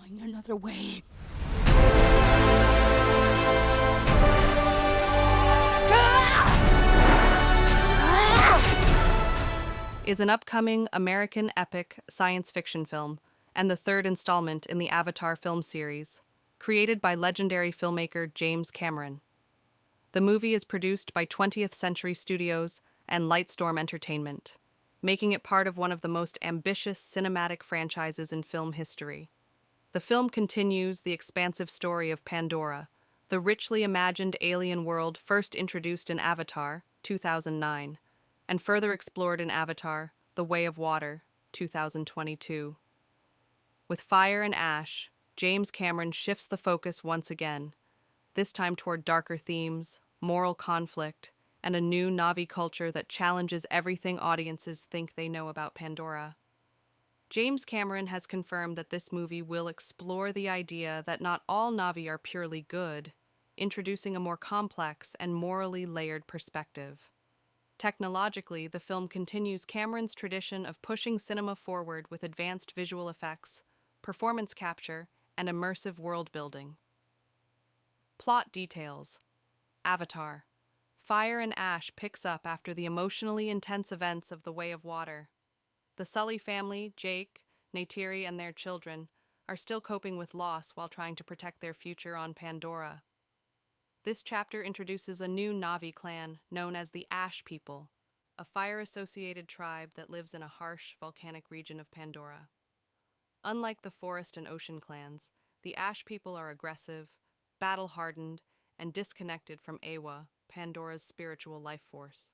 find another way. Is an upcoming American epic science fiction film and the third installment in the Avatar film series, created by legendary filmmaker James Cameron. The movie is produced by 20th Century Studios and Lightstorm Entertainment, making it part of one of the most ambitious cinematic franchises in film history. The film continues the expansive story of Pandora, the richly imagined alien world first introduced in Avatar, 2009, and further explored in Avatar, The Way of Water, 2022. With fire and ash, James Cameron shifts the focus once again, this time toward darker themes, moral conflict, and a new Na'vi culture that challenges everything audiences think they know about Pandora. James Cameron has confirmed that this movie will explore the idea that not all Na'vi are purely good, introducing a more complex and morally layered perspective. Technologically, the film continues Cameron's tradition of pushing cinema forward with advanced visual effects, performance capture, and immersive world building. Plot details. Avatar. Fire and ash picks up after the emotionally intense events of The Way of Water. The Sully family, Jake, Neytiri, and their children, are still coping with loss while trying to protect their future on Pandora. This chapter introduces a new Na'vi clan known as the Ash People, a fire-associated tribe that lives in a harsh, volcanic region of Pandora. Unlike the forest and ocean clans, the Ash People are aggressive, battle-hardened, and disconnected from Awa, Pandora's spiritual life force.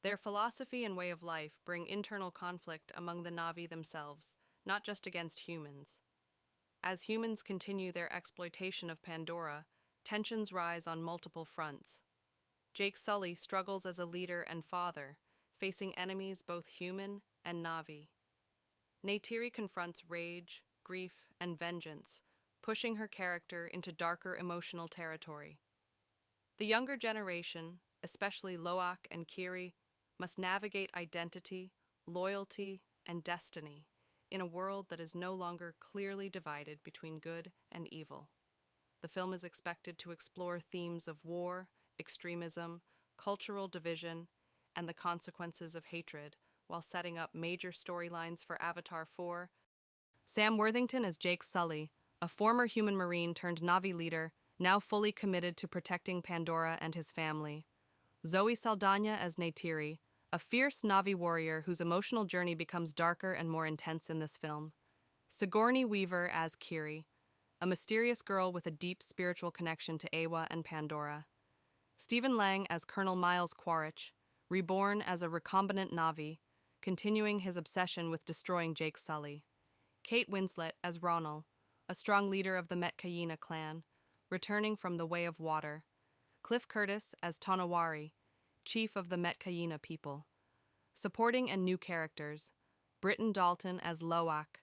Their philosophy and way of life bring internal conflict among the Na'vi themselves, not just against humans. As humans continue their exploitation of Pandora, tensions rise on multiple fronts. Jake Sully struggles as a leader and father, facing enemies both human and Na'vi. Neytiri confronts rage, grief, and vengeance, pushing her character into darker emotional territory. The younger generation, especially Loak and Kiri, must navigate identity, loyalty, and destiny in a world that is no longer clearly divided between good and evil. The film is expected to explore themes of war, extremism, cultural division, and the consequences of hatred, while setting up major storylines for Avatar 4. Sam Worthington as Jake Sully, a former human marine turned Na'vi leader, now fully committed to protecting Pandora and his family. Zoe Saldana as Neytiri, a fierce Na'vi warrior whose emotional journey becomes darker and more intense in this film. Sigourney Weaver as Kiri, a mysterious girl with a deep spiritual connection to Awa and Pandora. Stephen Lang as Colonel Miles Quaritch, reborn as a recombinant Na'vi, continuing his obsession with destroying Jake Sully. Kate Winslet as Ronal, a strong leader of the Metkayina clan, returning from the Way of Water. Cliff Curtis as Tonawari, chief of the Metkayina people. Supporting and new characters. Britton Dalton as Loak,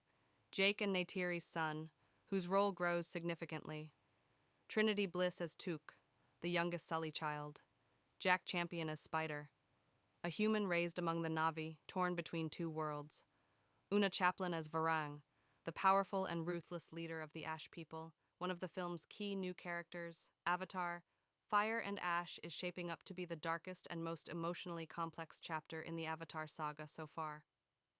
Jake and Neytiri's son, whose role grows significantly. Trinity Bliss as Took, the youngest Sully child. Jack Champion as Spider, a human raised among the Na'vi, torn between two worlds. Una Chaplin as Varang, the powerful and ruthless leader of the Ash people, one of the film's key new characters. Avatar, Fire and Ash is shaping up to be the darkest and most emotionally complex chapter in the Avatar saga so far.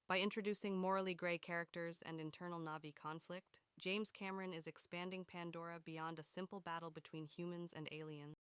By introducing morally gray characters and internal Na'vi conflict, James Cameron is expanding Pandora beyond a simple battle between humans and aliens.